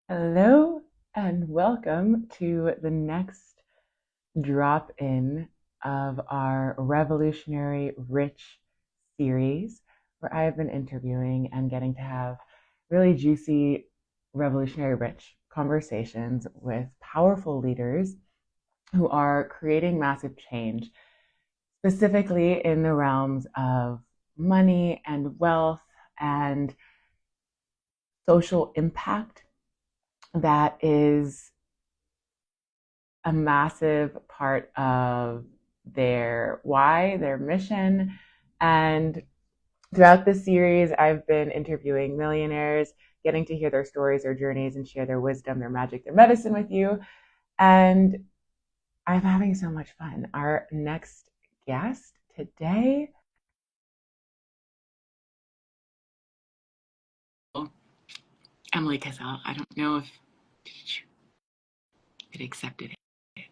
Hello and welcome to the next drop in of our Revolutionary Rich series, where I have been interviewing and getting to have really juicy, revolutionary rich conversations with powerful leaders who are creating massive change, specifically in the realms of money and wealth and social impact that is a massive part of their why, their mission. And throughout this series, I've been interviewing millionaires, getting to hear their stories, their journeys, and share their wisdom, their magic, their medicine with you. And I'm having so much fun. Our next guest today, Emily Cassel. I don't know if it accepted it.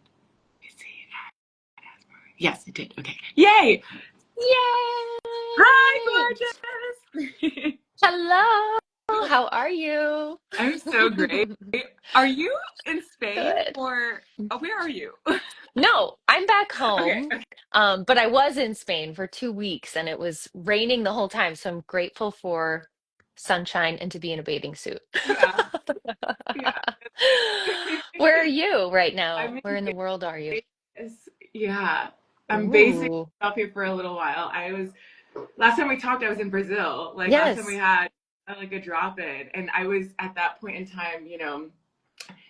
Yes, it did. Okay. Yay! Hi, Yay! gorgeous! Hello. How are you? I'm so great. Are you in Spain Good. or where are you? No, I'm back Okay, home. okay. But I was in Spain for 2 weeks and it was raining the whole time. So I'm grateful for sunshine and to be in a bathing suit. Yeah, yeah. Where are you right now? I'm Where in in the world are you? Vegas. Yeah. I'm basically Ooh, up here for a little while. I was last time we talked, I was in Brazil. Like last time we yes. had like a drop in, and I was at that point in time,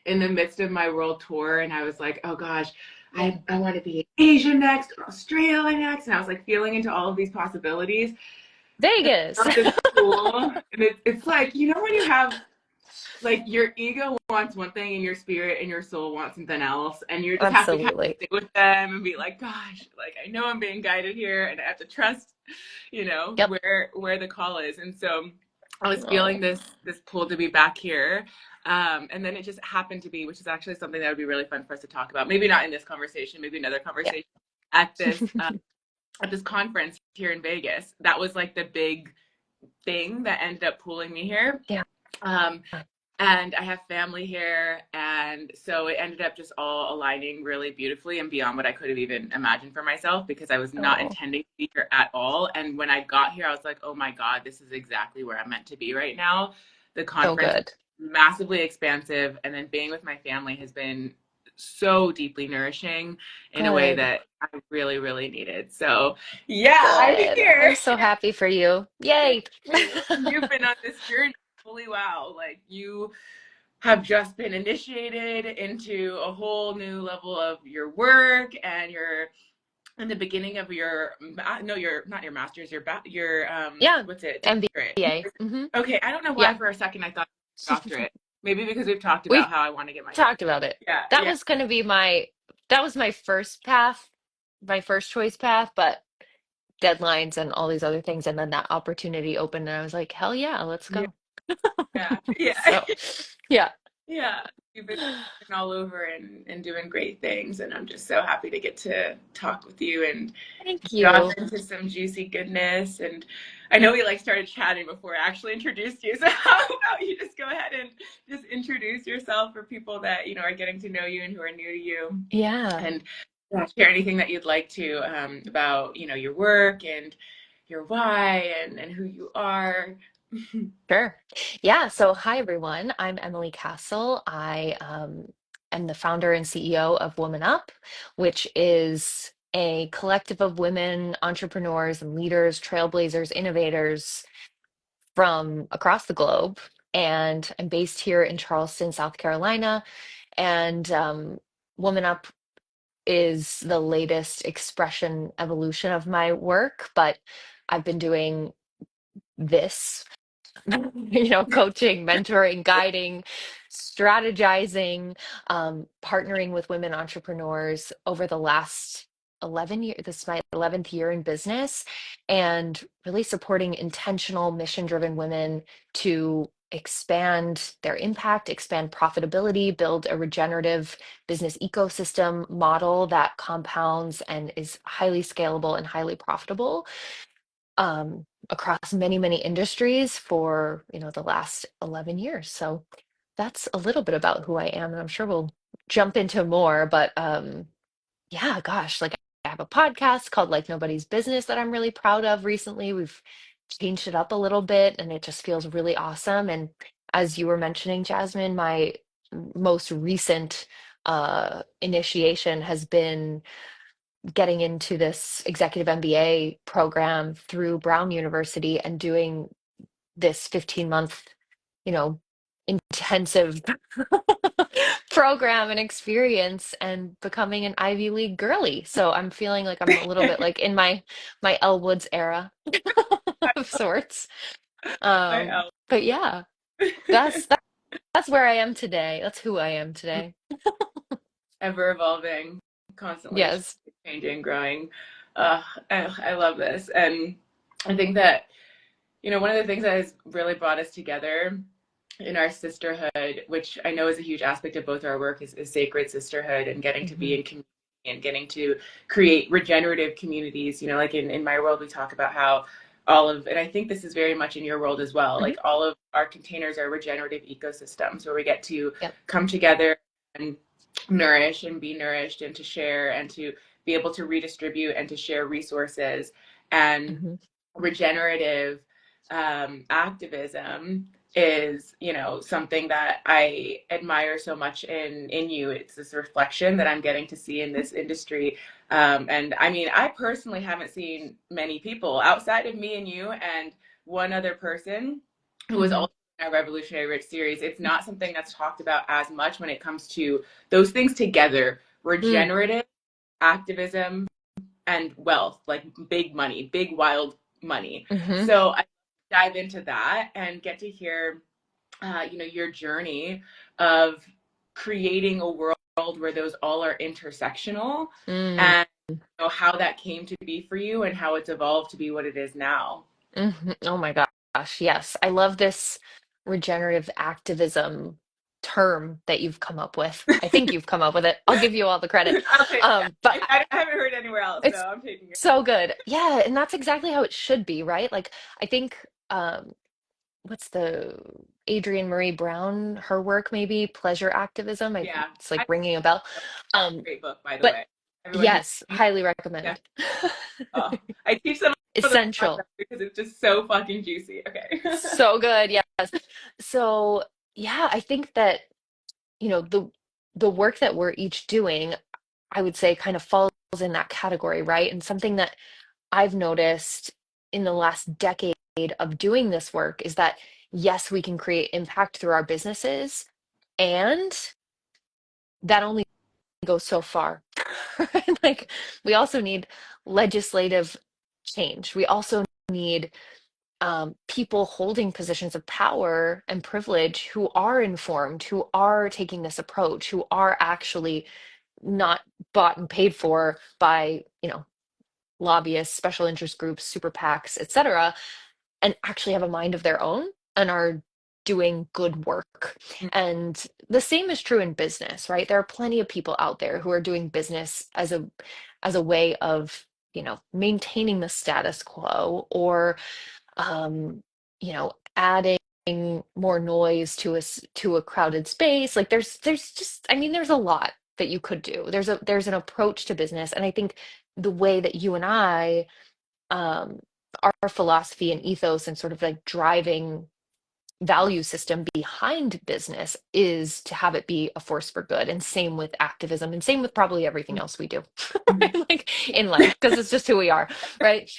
in the midst of my world tour, and I was like, oh gosh, I want to be in Asia next or Australia next, and I was like feeling into all of these possibilities. Vegas. This cool, and it's like when you have like your ego wants one thing and your spirit and your soul wants something else, and you just have to kind of Absolutely. sit with them and be like, gosh, like I know I'm being guided here, and I have to trust, Yep. where the call is. And so I was feeling Oh, this pull to be back here. And then it just happened to be, which is actually something that would be really fun for us to talk about. Maybe not in this conversation, maybe another yeah. conversation at this conference here in Vegas. That was like the big thing that ended up pulling me here. Yeah. Um, and I have family here, and so it ended up just all aligning really beautifully and beyond what I could have even imagined for myself, because I was not Oh, intending to be here at all. And when I got here, I was like, oh my God, this is exactly where I'm meant to be right now. The so conference good. massively expansive, and then being with my family has been so deeply nourishing in a way Good. that I really, really needed. So yeah, I'm Good. here. I'm so happy for you. Thank Yay. you. You've been on this journey. Holy wow. Like you have just been initiated into a whole new level of your work, and you're in the beginning of your no, you're not your master's, your Yeah. what's it, doctorate. MBA. Okay, I don't know Yeah. why for a second I thought doctorate. Maybe because we've talked We've about how I want to get my talked about it. yeah, That yeah, was going to be that was my first path, my first choice path, but deadlines and all these other things. And then that opportunity opened and I was like, hell yeah, let's yeah, go. yeah, yeah. So, yeah. Yeah, you've been all over and doing great things, and I'm just so happy to get to talk with you and Thank dive you. into some juicy goodness. And I know we like started chatting before I actually introduced you, so how about you just go ahead and just introduce yourself for people that are getting to know you and who are new to you, Yeah. and share anything that you'd like to about your work and your why and who you are. Sure. Yeah. So, hi, everyone. I'm Emily Cassel. I am the founder and CEO of Woman Up, which is a collective of women entrepreneurs and leaders, trailblazers, innovators from across the globe. And I'm based here in Charleston, South Carolina. And Woman Up is the latest expression evolution of my work, but I've been doing this coaching, mentoring, guiding, strategizing, partnering with women entrepreneurs over the last 11 years. This is my 11th year in business, and really supporting intentional, mission-driven women to expand their impact, expand profitability, build a regenerative business ecosystem model that compounds and is highly scalable and highly profitable across many, many industries for, the last 11 years. So that's a little bit about who I am, and I'm sure we'll jump into more, but yeah, gosh, like I have a podcast called Like Nobody's Business that I'm really proud of recently. We've changed it up a little bit and it just feels really awesome. And as you were mentioning, Jasmine, my most recent initiation has been getting into this executive MBA program through Brown University and doing this 15-month, you know, intensive program and experience and becoming an Ivy League girly. So I'm feeling like I'm a little bit like in my Elle Woods era of sorts. My But yeah, that's that's where I am today. That's who I am today. ever evolving, constantly Yes. changing, growing. I love this. And I think that, one of the things that has really brought us together in our sisterhood, which I know is a huge aspect of both our work, is sacred sisterhood and getting to be Hmm. in community and getting to create regenerative communities. Like in my world, we talk about how and I think this is very much in your world as well, Hmm. like all of our containers are regenerative ecosystems where we get to Yep. come together and nourish and be nourished and to share and to be able to redistribute and to share resources. And Hmm. regenerative activism is something that I admire so much in you. It's this reflection that I'm getting to see in this industry. And I mean, I personally haven't seen many people outside of me and you and one other person who was Hmm. also in our Revolutionary Rich series. It's not something that's talked about as much when it comes to those things together: Mm. regenerative activism and wealth, like big money, big wild money. Hmm. So I dive into that and get to hear, your journey of creating a world where those all are intersectional, Mm. and how that came to be for you and how it's evolved to be what it is now. Hmm. Oh my gosh, yes. I love this regenerative activism term that you've come up with. I think you've come up with it. I'll give you all the credit. I'll take it. But I haven't heard anywhere else, so it's I'm taking it. so good. Yeah, and that's exactly how it should be, right? Like I think what's the Adrienne Marie Brown, her work maybe, pleasure activism. Yeah, It's like I ringing a bell. Um, great book, by the but way. Everyone who's yes, highly yeah, recommend. oh, I teach them on the podcast Essential. because it's just so fucking juicy. Okay. So good. Yes. So yeah, I think that, the work that we're each doing, I would say kind of falls in that category, right? And something that I've noticed in the last decade of doing this work is that yes, we can create impact through our businesses, and that only goes so far. Like we also need legislative change. We also need people holding positions of power and privilege who are informed, who are taking this approach, who are actually not bought and paid for by, lobbyists, special interest groups, super PACs, etc., and actually have a mind of their own and are doing good work. And the same is true in business, right? There are plenty of people out there who are doing business as a way of, maintaining the status quo or adding more noise to a crowded space. Like there's just, I mean, there's a lot that you could do. There's an approach to business, and I think the way that you and I, um, our philosophy and ethos and sort of like driving value system behind business is to have it be a force for good, and same with activism, and same with probably everything else we do. Right? Like in life, because it's just who we are, right?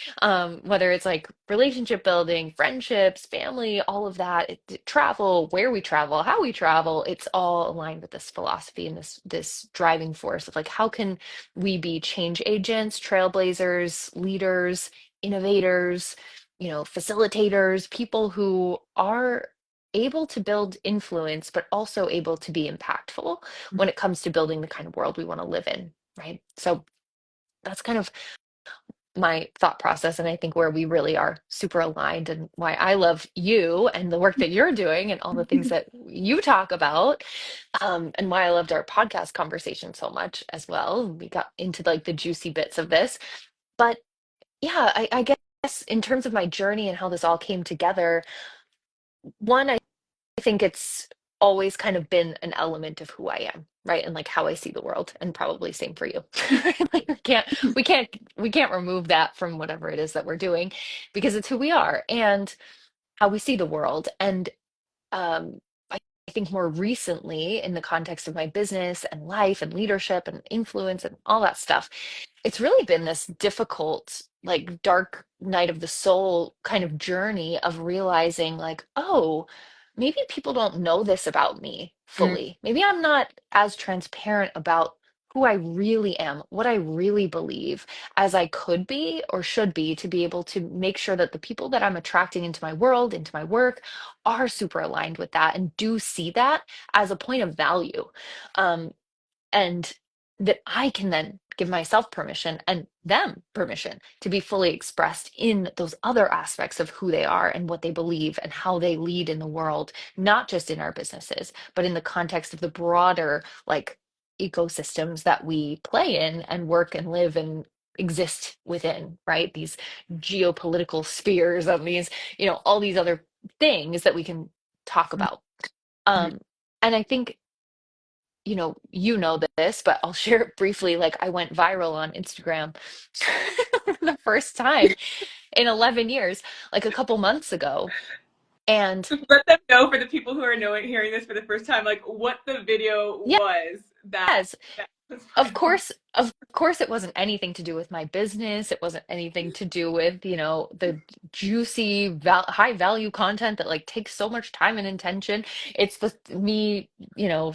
Whether it's like relationship building, friendships, family, all of that, travel, where we travel, how we travel, it's all aligned with this philosophy and this driving force of like how can we be change agents, trailblazers, leaders, innovators, facilitators, people who are able to build influence, but also able to be impactful when it comes to building the kind of world we want to live in, right? So that's kind of my thought process. And I think where we really are super aligned, and why I love you and the work that you're doing and all the things that you talk about, and why I loved our podcast conversation so much as well. We got into like the juicy bits of this. But yeah, I guess in terms of my journey and how this all came together, one, I think it's always kind of been an element of who I am, right? And like how I see the world, and probably same for you. Like we can't remove that from whatever it is that we're doing because it's who we are and how we see the world. And um, I think more recently, in the context of my business and life and leadership and influence and all that stuff, it's really been this difficult, like dark night of the soul kind of journey of realizing, like, oh, maybe people don't know this about me Mm, fully. Maybe I'm not as transparent about who I really am, what I really believe, as I could be or should be to be able to make sure that the people that I'm attracting into my world, into my work, are super aligned with that and do see that as a point of value. Um, and that I can then give myself permission and them permission to be fully expressed in those other aspects of who they are and what they believe and how they lead in the world, not just in our businesses, but in the context of the broader like ecosystems that we play in and work and live and exist within, right? These geopolitical spheres and these, all these other things that we can talk mm, about. mm. Um, and I think this, but I'll share it briefly. Like I went viral on Instagram for the first time in 11 years, like a couple months ago. And Let them know, for the people who are hearing this for the first time, like what the video was yes, that was of viral. course, it wasn't anything to do with my business. It wasn't anything to do with, the juicy, high value content that like takes so much time and intention. It's the me,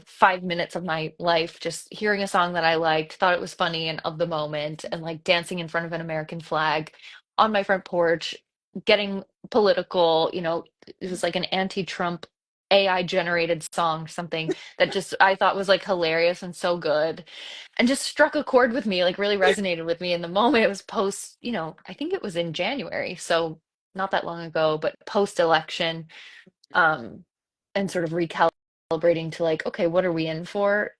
5 minutes of my life just hearing a song that I liked, thought it was funny and of the moment, and like dancing in front of an American flag on my front porch, getting political. It was like an anti-Trump AI generated song, something that just I thought was like hilarious and so good and just struck a chord with me, like really resonated with me in the moment. It was post, I think it was in January, so not that long ago, but post election, um, and sort of recalibrating to like, okay, what are we in for,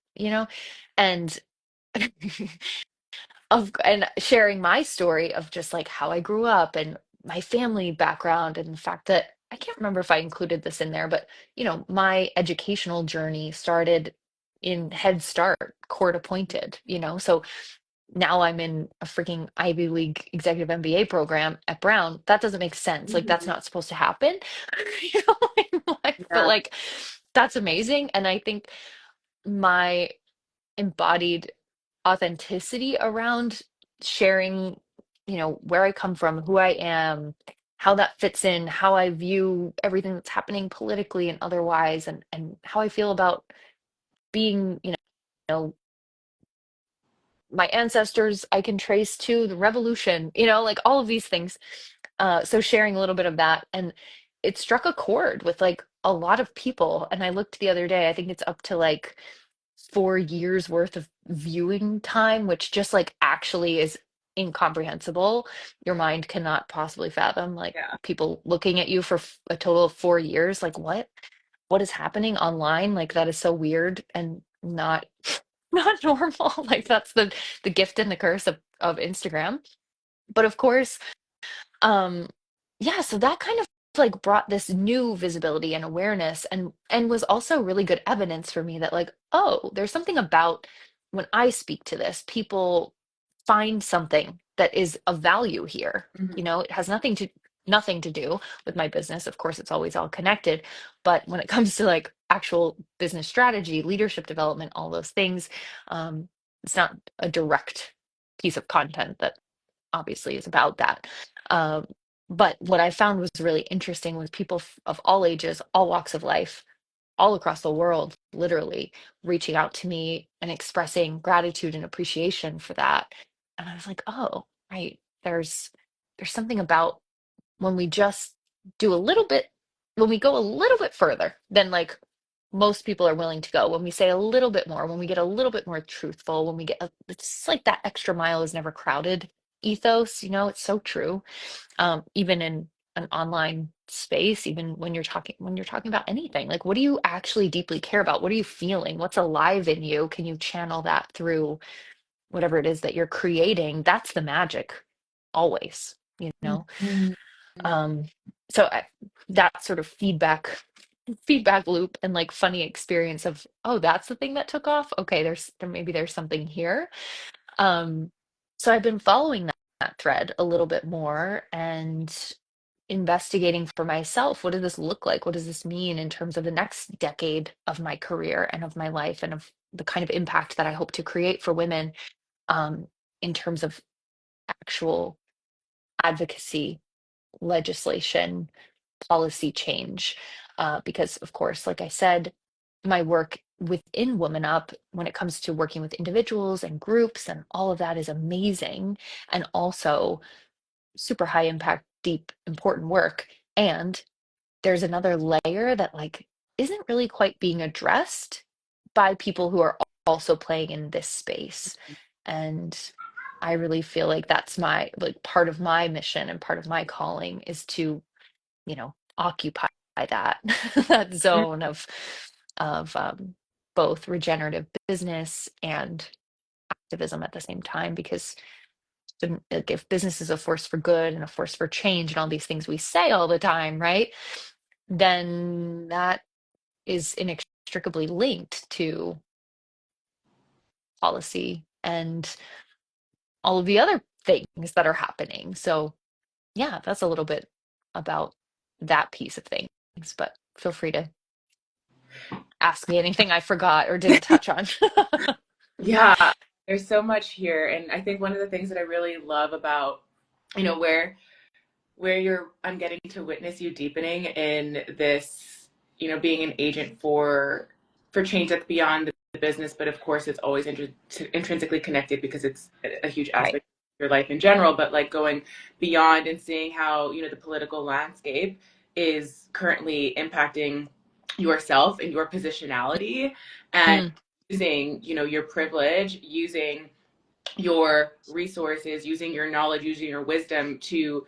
And and sharing my story of just like how I grew up and my family background and the fact that I can't remember if I included this in there, but my educational journey started in Head Start, court appointed, so now I'm in a freaking Ivy League executive MBA program at Brown. That doesn't make sense. Like that's Mhm. not supposed to happen, in life, but Yeah. like that's amazing. And I think my embodied authenticity around sharing, where I come from, who I am, how that fits in, how I view everything that's happening politically and otherwise, and how I feel about being, know, my ancestors I can trace to the revolution, like all of these things. So sharing a little bit of that, and it struck a chord with like a lot of people. And I looked the other day, I think it's up to like 4 years worth of viewing time, which just like actually is incomprehensible. Your mind cannot possibly fathom like Yeah. people looking at you for a total of 4 years. Like what is happening online? Like that is so weird and not not normal. Like that's the gift and the curse of Instagram. But of course, um, yeah, so that kind of like brought this new visibility and awareness and was also really good evidence for me that like, oh, there's something about when I speak to this, people find something that is of value here. Mhm. It has nothing to do with my business. Of course, it's always all connected, but when it comes to like actual business strategy, leadership development, all those things, it's not a direct piece of content that obviously is about that. Um, but what I found was really interesting was people of all ages, all walks of life, all across the world, literally reaching out to me and expressing gratitude and appreciation for that. And I was like, oh, right. There's something about when we just do a little bit, when we go a little bit further than like most people are willing to go, when we say a little bit more, when we get a little bit more truthful, when we get, it's like that extra mile is never crowded ethos, it's so true. Even in an online space, even when you're talking about anything, like what do you actually deeply care about? What are you feeling? What's alive in you? Can you channel that through whatever it is that you're creating? That's the magic, always. Mhm. Um, so that sort of feedback. feedback loop and like funny experience of, oh, that's the thing that took off. Okay, maybe there's something here. Um, so I've been following that thread a little bit more and investigating for myself. What does this look like? What does this mean in terms of the next decade of my career and of my life and of the kind of impact that I hope to create for women, um, in terms of actual advocacy, legislation, policy change. Because, of course, like I said, my work within Woman Up, when it comes to working with individuals and groups and all of that, is amazing and also super high impact, deep, important work. And there's another layer that like isn't really quite being addressed by people who are also playing in this space. And I really feel like that's my like part of my mission and part of my calling is to, occupy that that zone of both regenerative business and activism at the same time because like, if business is a force for good and a force for change and all these things we say all the time, right? Then that is inextricably linked to policy and all of the other things that are happening. So, yeah, that's a little bit about that piece of things, but feel free to ask me anything I forgot or didn't touch on. Yeah, there's so much here. And I think one of the things that I really love about, where I'm getting to witness you deepening in this, being an agent for change that's beyond the business, but of course it's always intrinsically connected because it's a huge Right. aspect of your life in general, but like going beyond and seeing how, the political landscape is currently impacting yourself and your positionality and Mm, using, your privilege, using your resources, using your knowledge, using your wisdom to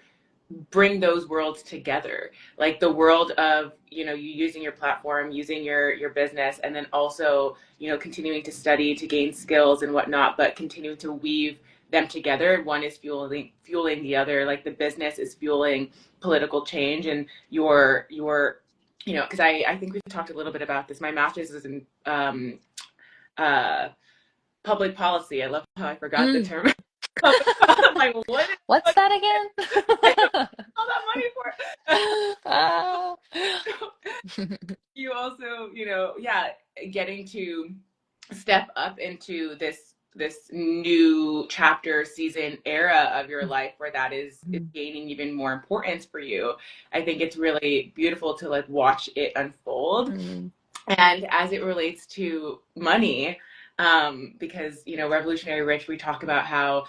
bring those worlds together, like the world of, you using your platform, using your business, and then also, continuing to study to gain skills and whatnot, but continuing to weave them together. One is fueling the other. Like the business is fueling political change, and your because I think we've talked a little bit about this. My master's is in uh public policy. I love how I forgot the mm. term. Public policy. I'm like, what is What's what that I don't again? all that money for? Ah. You also, yeah, getting to step up into this new chapter, season, era of your life where that is Mhm, gaining even more importance for you. I think it's really beautiful to like watch it unfold. mhm, And as it relates to money, because Revolutionary Rich, we talk about how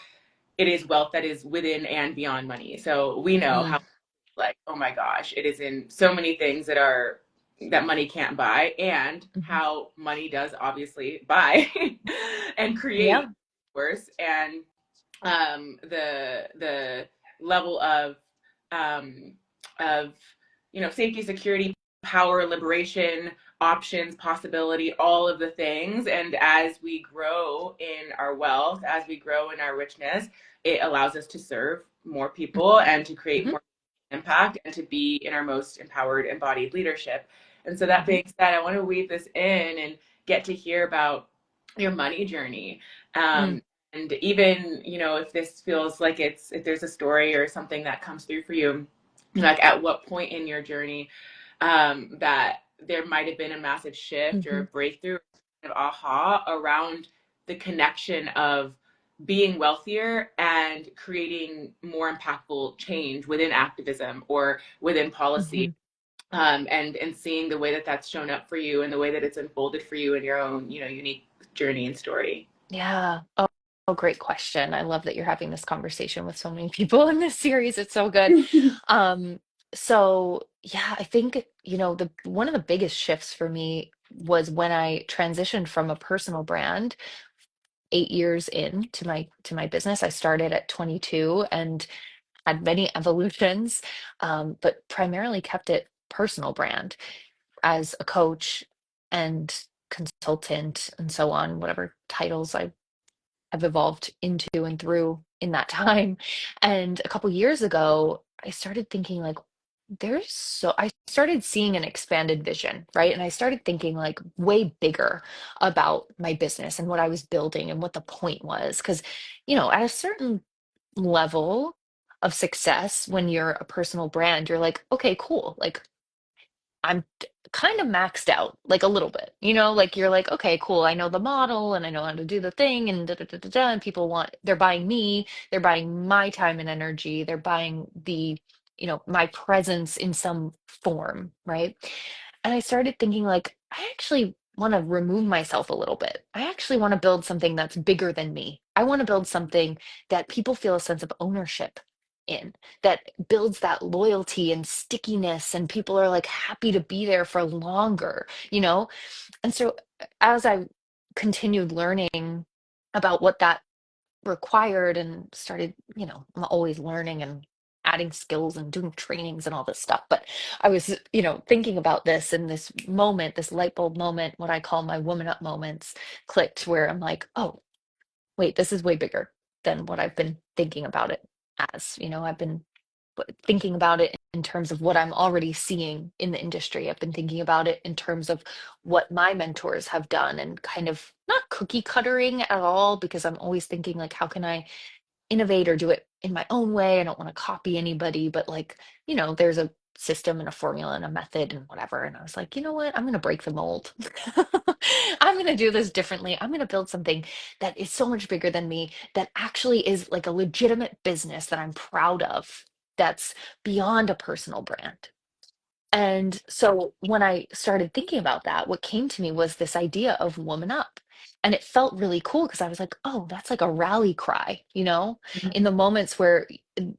it is wealth that is within and beyond money. So we know mm, how, like, oh my gosh, it is in so many things that money can't buy, and mhm. how money does obviously buy and create Yeah. worse. And the level um, of safety, security, power, liberation, options, possibility, all of the things. And as we grow in our wealth, as we grow in our richness, it allows us to serve more people and to create Mhm, more impact and to be in our most empowered, embodied leadership. And so that mhm, being said, I want to weave this in and get to hear about your money journey. mm, And even, if this feels like if there's a story or something that comes through for you, like at what point in your journey that there might have been a massive shift or a mhm, breakthrough, of aha around the connection of being wealthier and creating more impactful change within activism or within policy, mhm. and seeing the way that that's shown up for you and the way that it's unfolded for you in your own, unique journey and story. Yeah. Oh, great question. I love that you're having this conversation with so many people in this series. It's so good. Um, so yeah, I think, the one of the biggest shifts for me was when I transitioned from a personal brand 8 years into my business. I started at 22 and had many evolutions, but primarily kept it personal brand as a coach and consultant and so on, whatever titles I have evolved into and through in that time. And a couple years ago, I started thinking like, I started seeing an expanded vision, right? And I started thinking like way bigger about my business and what I was building and what the point was. Because, at a certain level of success, when you're a personal brand, you're like, okay, cool. Like kind of maxed out, like a little bit, like you're like, okay, cool. I know the model and I know how to do the thing and da da da da da. And they're buying me, they're buying my time and energy, they're buying my presence in some form, right? And I started thinking, like, I actually want to remove myself a little bit. I actually want to build something that's bigger than me. I want to build something that people feel a sense of ownership in, that builds that loyalty and stickiness, and people are like happy to be there for longer. And so as I continued learning about what that required and started, I'm always learning and adding skills and doing trainings and all this stuff. But I was, thinking about this, in this moment, this light bulb moment, what I call my woman up moments, clicked, where I'm like, oh, wait, this is way bigger than what I've been thinking about it as. I've been thinking about it in terms of what I'm already seeing in the industry. I've been thinking about it in terms of what my mentors have done, and kind of not cookie cuttering at all, because I'm always thinking like, how can I innovate or do it in my own way? I don't want to copy anybody, but like, there's a system and a formula and a method and whatever. And I was like, you know what? I'm going to break the mold. I'm going to do this differently. I'm going to build something that is so much bigger than me, that actually is like a legitimate business that I'm proud of, that's beyond a personal brand. And so when I started thinking about that, what came to me was this idea of woman up. And it felt really cool, because I was like, oh, that's like a rally cry, in the moments where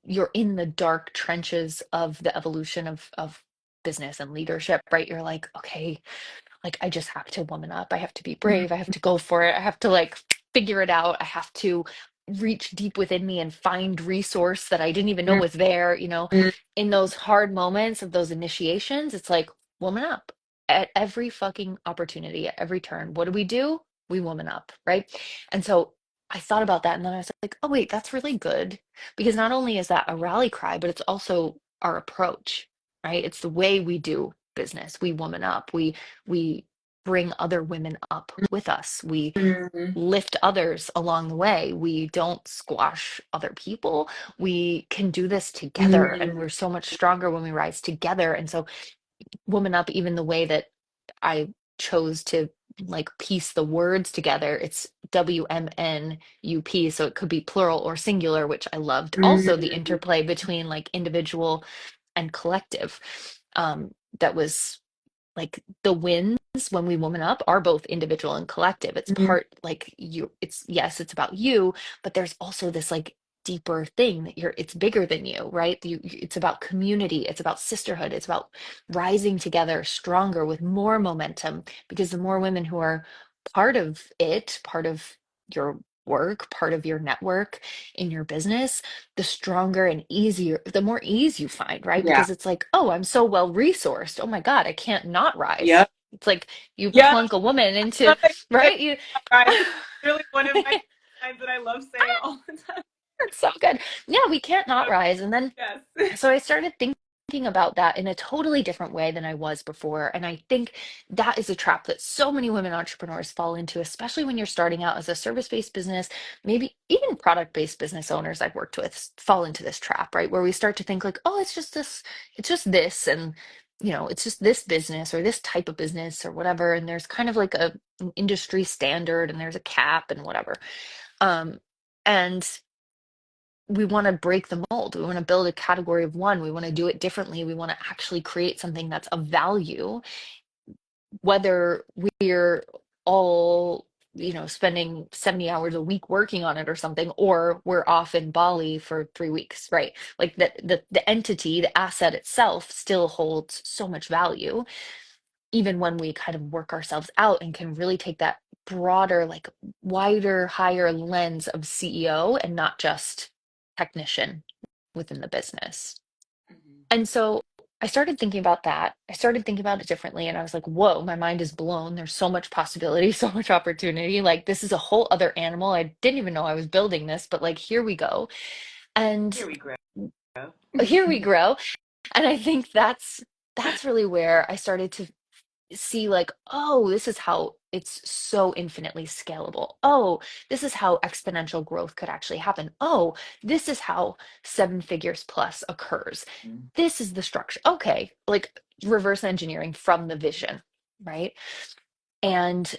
you're in the dark trenches of the evolution of business and leadership, right? You're like, okay, like I just have to woman up. I have to be brave. I have to go for it. I have to like figure it out. I have to reach deep within me and find resource that I didn't even know was there. In those hard moments of those initiations, it's like, woman up at every fucking opportunity, at every turn. What do? We woman up, right? And so I thought about that, and then I was like, oh wait, that's really good, because not only is that a rally cry, but it's also our approach, right? It's the way we do business. We woman up. We bring other women up with us. We Mhm. lift others along the way. We don't squash other people. We can do this together, and Mhm. we're so much stronger when we rise together. And so, woman up, even the way that I chose to like piece the words together, it's WMNUP. So it could be plural or singular, which I loved. Also, the Mhm. interplay between like individual and collective. That was like the wins when we woman up are both individual and collective. It's Mhm. part like you, it's, yes, it's about you, but there's also this like deeper thing that it's bigger than you, right? It's about community, it's about sisterhood, it's about rising together stronger with more momentum, because the more women who are part of it, part of your work, part of your network in your business, the stronger and easier, the more ease you find, right? Yeah. Because it's like, oh, I'm so well resourced. Oh my God, I can't not rise. Yep. It's like you Yeah. plunk a woman into, Love that you say right? You, guys. It's literally one of my lines that I love saying all the time. it's so good. Yeah, we can't not rise. And then Yes. so I started thinking about that in a totally different way than I was before. And I think that is a trap that so many women entrepreneurs fall into, especially when you're starting out as a service-based business, maybe even product-based business owners I've worked with fall into this trap, right? Where we start to think like, oh, it's just this, and it's just this business or this type of business or whatever. And there's kind of like an industry standard, and there's a cap and whatever. Um, and we want to break the mold. We want to build a category of one. We want to do it differently. We want to actually create something that's of value, whether we're all, spending 70 hours a week working on it or something, or we're off in Bali for 3 weeks, right? Like the entity, the asset itself still holds so much value, even when we kind of work ourselves out and can really take that broader, like wider, higher lens of CEO and not just technician within the business. Mhm. And so I started thinking about that. I started thinking about it differently, and I was like, whoa, my mind is blown. There's so much possibility, so much opportunity. Like, this is a whole other animal. I didn't even know I was building this, but like, here we go. And Here we grow. here we grow. And I think that's really where I started to see like, oh, this is how it's so infinitely scalable. Oh, this is how exponential growth could actually happen. Oh, this is how seven figures plus occurs. This is the structure. Okay, like reverse engineering from the vision, right? And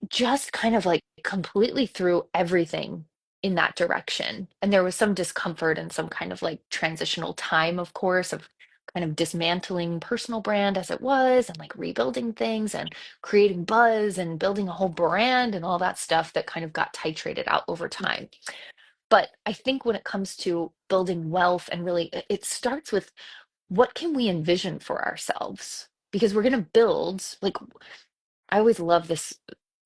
just kind of like completely threw everything in that direction. And there was some discomfort and some kind of like transitional time, of course, of kind of dismantling personal brand as it was and like rebuilding things and creating buzz and building a whole brand and all that stuff that kind of got titrated out over time. But I think when it comes to building wealth and really, it starts with what can we envision for ourselves? Because we're going to build, like, I always love this.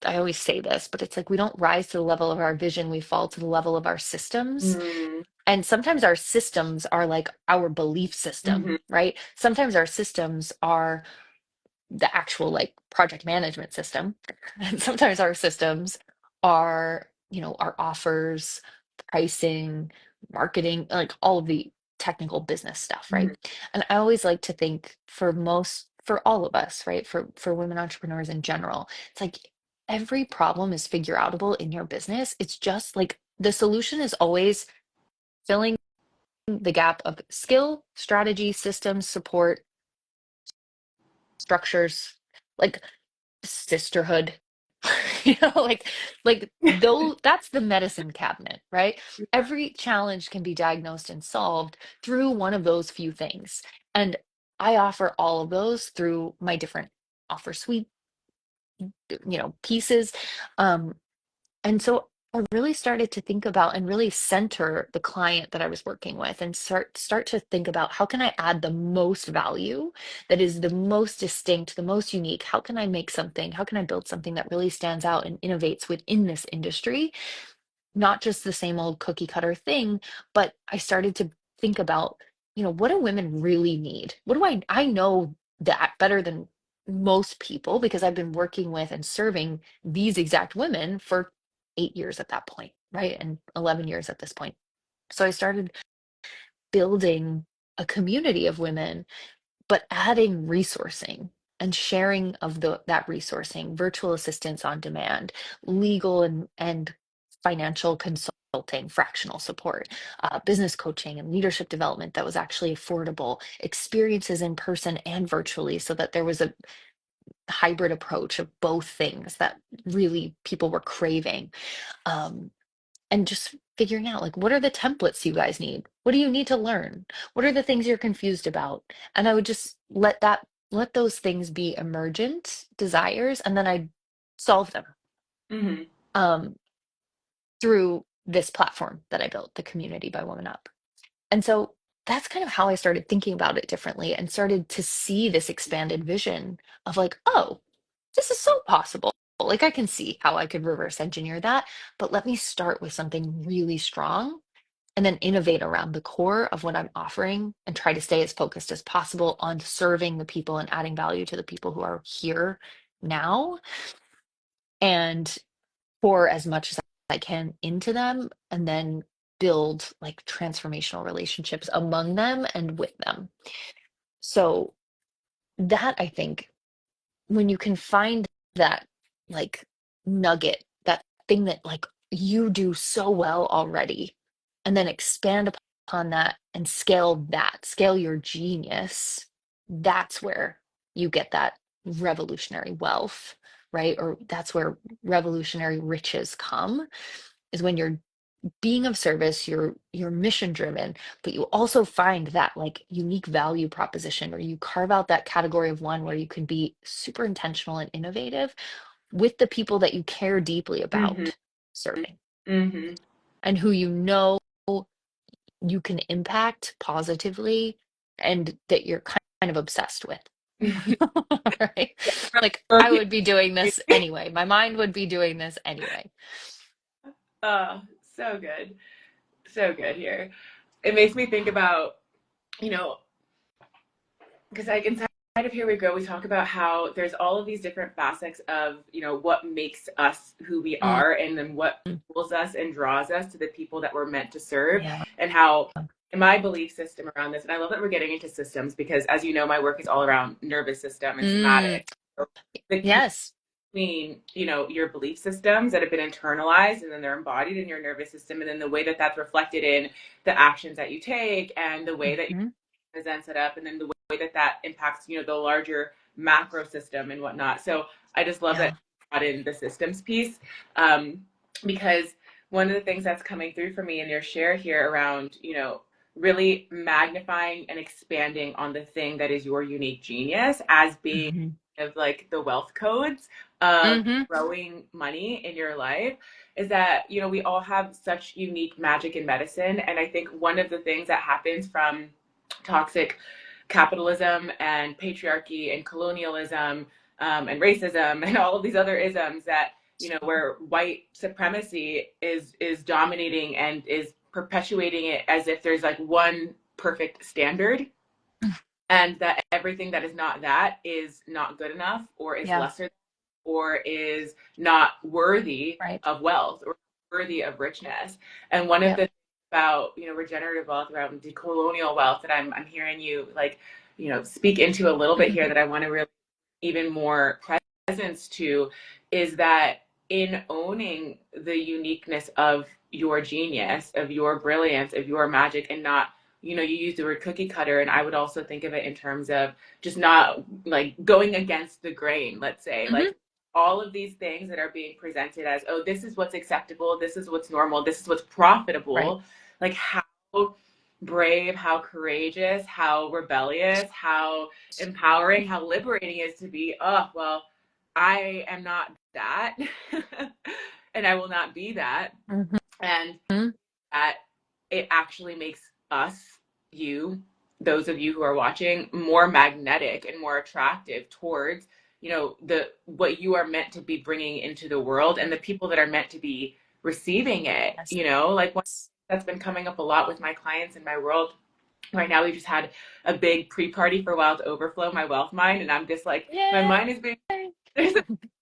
I always say this, but it's like we don't rise to the level of our vision, we fall to the level of our systems. Mm, And sometimes our systems are like our belief system, hmm right? Sometimes our systems are the actual like project management system. And sometimes our systems are, our offers, pricing, marketing, like all of the technical business stuff, right? hmm And I always like to think for all of us, right? For women entrepreneurs in general, it's like every problem is figure outable in your business. It's just like the solution is always filling the gap of skill, strategy, systems, support, structures. Like sisterhood. Like though that's the medicine cabinet, right? Every challenge can be diagnosed and solved through one of those few things. And I offer all of those through my different offer suite, pieces. Um, and so I really started to think about and really center the client that I was working with and start to think about how can I add the most value that is the most distinct, the most unique? How can I make something? How can I build something that really stands out and innovates within this industry? Not just the same old cookie cutter thing, but I started to think about, what do women really need? What do I know that better than most people because I've been working with and serving these exact women for 8 years at that point, right? And 11 years at this point. So I started building a community of women but adding resourcing and sharing of that resourcing, virtual assistance on demand, legal and financial consulting, fractional support, business coaching and leadership development that was actually affordable, experiences in person and virtually, so that there was a hybrid approach of both things that really people were craving. Um, and just figuring out like what are the templates you guys need, what do you need to learn, what are the things you're confused about, and I would just let those things be emergent desires, and then I solve them hmm um, through this platform that I built, the community by Woman Up. And so that's kind of how I started thinking about it differently and started to see this expanded vision of like, oh, this is so possible. Like I can see how I could reverse engineer that, but let me start with something really strong and then innovate around the core of what I'm offering and try to stay as focused as possible on serving the people and adding value to the people who are here now and pour as much as I can into them and then build like transformational relationships among them and with them. So that I think when you can find that like nugget, that thing that like you do so well already, and then expand upon that and scale your genius, that's where you get that revolutionary wealth, right? Or that's where revolutionary riches come, is when you're being of service, you're mission driven, but you also find that like unique value proposition, or you carve out that category of one where you can be super intentional and innovative with the people that you care deeply hmm about serving hmm and who you can impact positively and that you're kind of obsessed with. Right? Like I would be doing this anyway. My mind would be doing this anyway. Oh, so good. So good here. It makes me think about, you know, because like inside of Here We Go, we talk about how there's all of these different facets of, what makes us who we Mm, are and then what pulls us and draws us to the people that we're meant to serve yeah. and how my belief system around this, and I love that we're getting into systems because, as you know, my work is all around nervous system and Mm, somatic. So the connection yes. between, your belief systems that have been internalized and then they're embodied in your nervous system, and then the way that that's reflected in the actions that you take and the way that Hmm. presents it up, and then the way that that impacts the larger macro system and whatnot. So I just love that Yeah. you brought in the systems piece, um, because one of the things that's coming through for me in your share here around really magnifying and expanding on the thing that is your unique genius as being Hmm. of like the wealth codes of Hmm. growing money in your life is that we all have such unique magic in medicine. And I think one of the things that happens from toxic capitalism and patriarchy and colonialism, and racism and all of these other isms that where white supremacy is dominating and is perpetuating it as if there's like one perfect standard, and that everything that is not that is not good enough or is Yeah. lesser or is not worthy Right. of wealth or worthy of richness. And one of Yep. the things about regenerative wealth, around decolonial wealth, that I'm hearing you like speak into a little bit here, that I want to really even more presence to, is that in owning the uniqueness of your genius, of your brilliance, of your magic, and not, you use the word cookie cutter, and I would also think of it in terms of just not like going against the grain, let's say, Hmm. like all of these things that are being presented as, oh, this is what's acceptable, this is what's normal, this is what's Right. profitable. Like, how brave, how courageous, how rebellious, how empowering, how liberating it is to be, oh, well, I am not that. And I will not be that. And Hmm. that it actually makes us, you, those of you who are watching, more magnetic and more attractive towards the what you are meant to be bringing into the world, and the people that are meant to be receiving it. Yes. Like, one that's been coming up a lot with my clients in my world right now. We just had a big pre-party for Wild Overflow, my wealth mind, and I'm just like, my Yay. mind is being, there's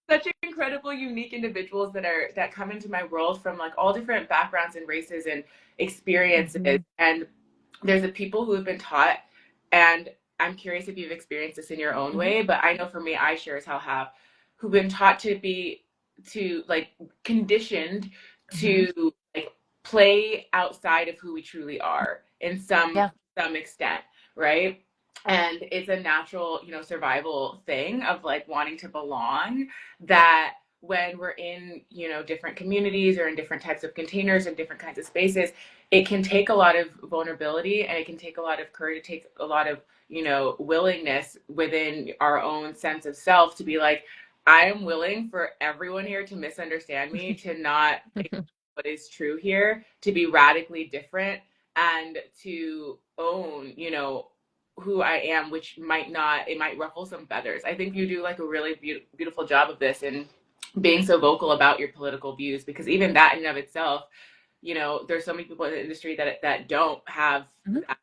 such incredible, unique individuals that come into my world from like all different backgrounds and races and experiences. Hmm. And there's the people who have been taught, and I'm curious if you've experienced this in your own Hmm. way, but I know for me, I sure as hell have, who've been taught to like conditioned Hmm. to like play outside of who we truly are in Yeah. some extent, right? And it's a natural survival thing of like wanting to belong, that when we're in different communities or in different types of containers and different kinds of spaces, it can take a lot of vulnerability, and it can take a lot of courage, it takes a lot of willingness within our own sense of self to be like, I am willing for everyone here to misunderstand me, to not what is true here, to be radically different, and to own who I am, which might not, it might ruffle some feathers. I think you do like a really beautiful job of this, and being so vocal about your political views, because even that in and of itself, there's so many people in the industry that don't have Hmm. that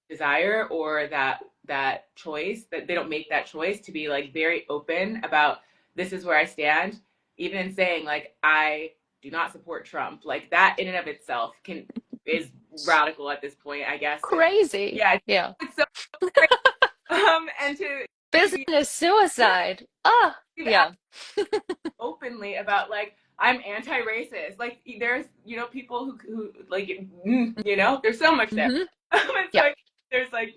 desire or that choice, that they don't make that choice to be like very open about, this is where I stand, even in saying like, I do not support Trump. Like, that in and of itself can is radical at this point, I guess. And Crazy. yeah, Yeah. it's so great. And to be Business suicide. Ah, yeah. openly about like, I'm anti-racist. Like, there's people who like, there's so much there. Hmm. It's Yeah. like, there's like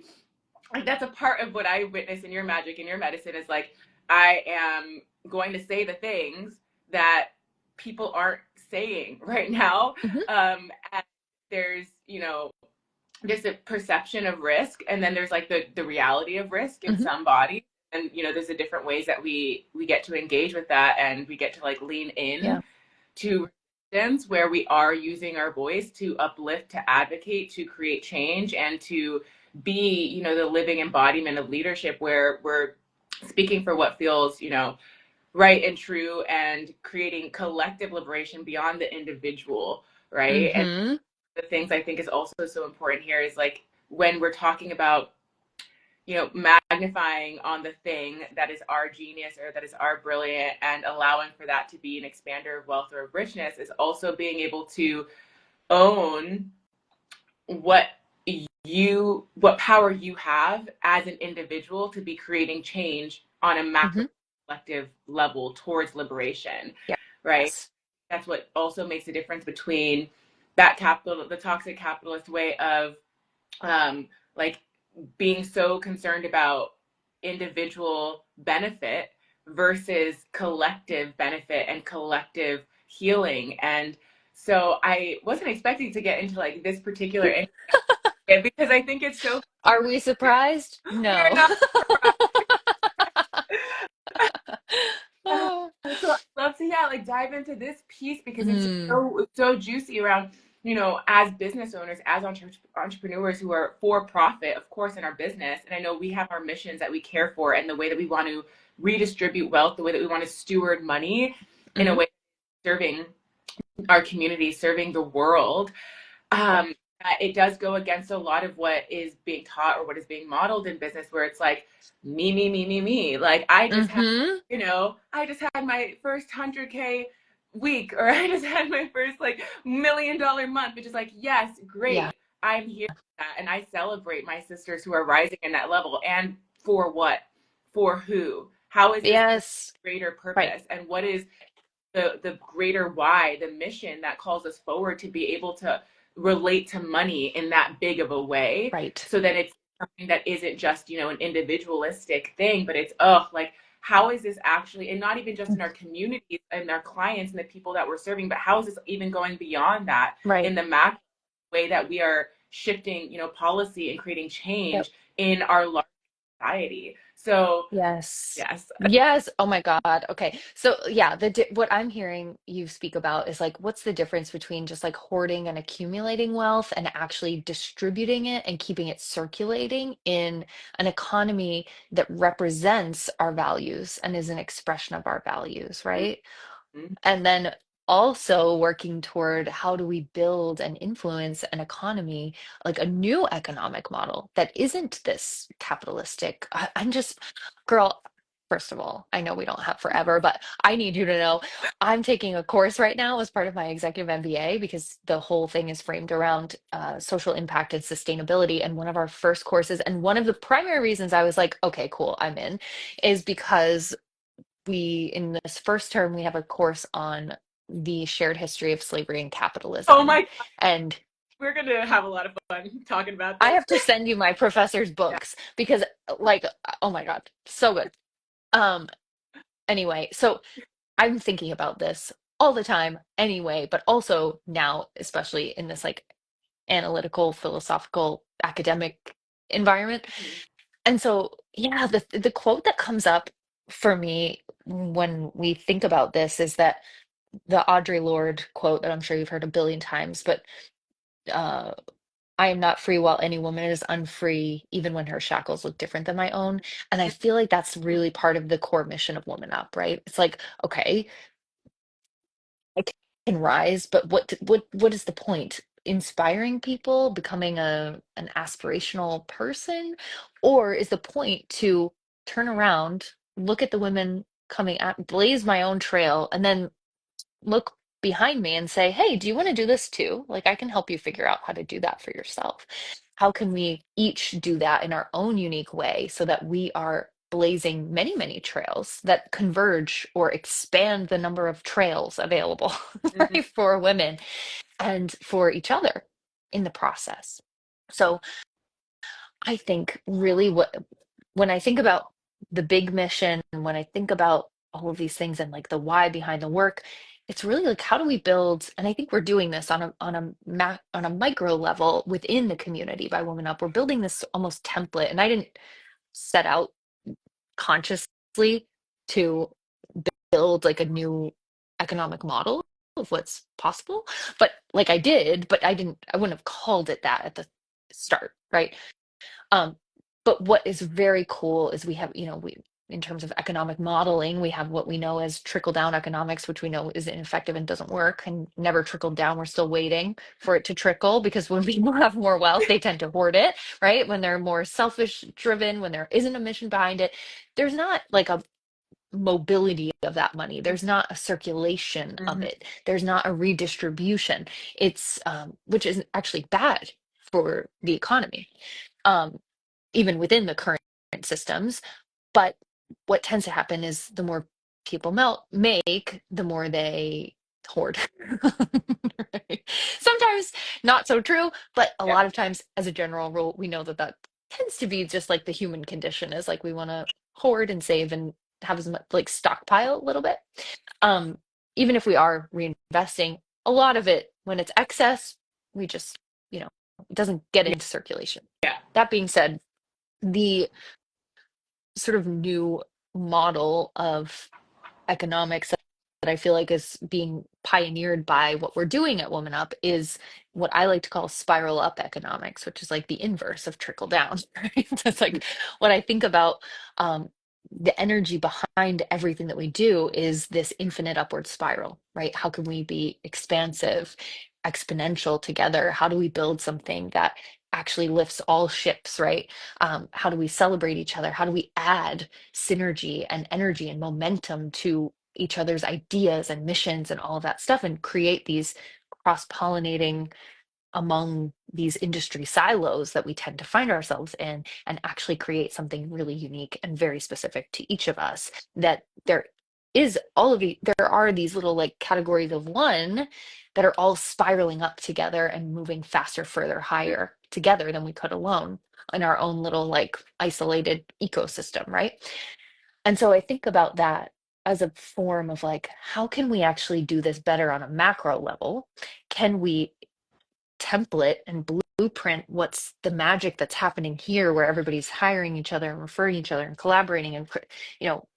that's a part of what I witness in your magic, in your medicine, is like, I am going to say the things that people aren't saying right now. Hmm. And there's there's a perception of risk, and then there's like the reality of risk in Hmm. some bodies, and there's the different ways that we get to engage with that, and we get to like lean in Yeah. to resistance, where we are using our voice to uplift, to advocate, to create change, and to be the living embodiment of leadership, where we're speaking for what feels right and true, and creating collective liberation beyond the individual, right? And Hmm. the things I think is also so important here is like, when we're talking about magnifying on the thing that is our genius or that is our brilliant, and allowing for that to be an expander of wealth or of richness, is also being able to own what what power you have as an individual to be creating change on a macro Hmm. collective level towards liberation, right? Yes. That's what also makes the difference between the toxic capitalist way of like being so concerned about individual benefit versus collective benefit and collective healing. And so I wasn't expecting to get into like this particular because I think it's so Are we surprised? we are No. not. Uh, Oh. so I'd love to, yeah, like dive into this piece because Mm, it's so juicy around, as business owners, as entrepreneurs who are for profit, of course, in our business. And I know we have our missions that we care for and the way that we want to redistribute wealth, the way that we want to steward money in a mhm. way serving our community, serving the world. Yeah. um, it does go against a lot of what is being taught or what is being modeled in business, where it's like me, me, me, me, me. Like Hmm. I just had my first 100K week, or I just had my first like $1 million month, which is like, yes, Yeah. great. I'm here for that. And I celebrate my sisters who are rising in that level. And for what? For who? How is this Yes. greater Right. purpose? And what is the greater why, the mission that calls us forward to be able to relate to money in that big of a way, Right. so that it's something that isn't just, an individualistic thing, but it's, oh, like, how is this actually, and not even just in our communities and our clients and the people that we're serving, but how is this even going beyond that Right. in the macro way that we are shifting, policy and creating Yep. change in our large society? So Yes. yes. Yes. Oh my God. Okay. So yeah, what I'm hearing you speak about is like, what's the difference between just like hoarding and accumulating wealth and actually distributing it and keeping it circulating in an economy that represents our values and is an expression of our values, right? Mhm. And then also working toward how do we build and influence an economy, like a new economic model that isn't this capitalistic. I'm just, girl, first of all, I know we don't have forever, but I need you to know I'm taking a course right now as part of my executive MBA because the whole thing is framed around social impact and sustainability. And one of our first courses, and one of the primary reasons I was like, okay, cool, I'm in, is because in this first term, we have a course on the shared history of slavery and Oh capitalism. my, And we're gonna have a lot of fun talking about I this. have to send you my professor's Yeah. books because, like, oh my God, so good. Um, anyway, so I'm thinking about this all the time anyway, but also now, especially in this like analytical, philosophical, academic environment. Mhm. And so, yeah, the quote that comes up for me when we think about this is that the Audre Lorde quote that I'm sure you've heard a billion times, but uh, I am not free while any woman is unfree, even when her shackles look different than my own. And I feel like that's really part of the core mission of Woman Up, right? It's like, okay, I can rise, but what is the point? Inspiring people, becoming an aspirational person, or is the point to turn around, look at the women coming at, blaze my own trail, and then look behind me and say, hey, do you want to do this too? Like, I can help you figure out how to do that for yourself. How can we each do that in our own unique way so that we are blazing many, many trails that converge or expand the number of trails available, Mhm. right, for women and for each other in the process? So I think really when I think about the big mission, when I think about all of these things and like the why behind the work, it's really like how do we build, and I think we're doing this on a micro level within the community by Women Up. We're building this almost template, and I didn't set out consciously to build like a new economic model of what's possible, but like I did, but I wouldn't have called it that at the start, right? Um, but what is very cool is we have, in terms of economic modeling, we have what we know as trickle down economics, which we know is ineffective and doesn't work and never trickled down. We're still waiting for it to trickle because when people have more wealth, they tend to hoard it, right? When they're more selfish driven, when there isn't a mission behind it, there's not like a mobility of that money. There's not a circulation of Mhm. it. There's not a redistribution. It's which is actually bad for the economy, um, even within the current systems. But what tends to happen is the more people make, the more they hoard. Right? Sometimes not so true, but a Yeah. lot of times, as a general rule, we know that that tends to be just like the human condition is like we want to hoard and save and have as much like stockpile a little bit. Um, Even if we are reinvesting, a lot of it, when it's excess, we just, it doesn't get Yeah. into circulation. Yeah. That being said, the sort of new model of economics that I feel like is being pioneered by what we're doing at Woman Up is what I like to call spiral up economics, which is like the inverse of trickle down, right? So it's like when I think about um, the energy behind everything that we do is this infinite upward spiral, right? How can we be expansive, exponential together? How do we build something that actually lifts all ships, right? How do we celebrate each other? How do we add synergy and energy and momentum to each other's ideas and missions and all of that stuff and create these cross-pollinating among these industry silos that we tend to find ourselves in and actually create something really unique and very specific to each of us, that there are these little like categories of one that are all spiraling up together and moving faster, further, higher together than we could alone in our own little like isolated ecosystem, right? And so I think about that as a form of like, how can we actually do this better on a macro level? Can we template and blueprint what's the magic that's happening here where everybody's hiring each other and referring each other and collaborating and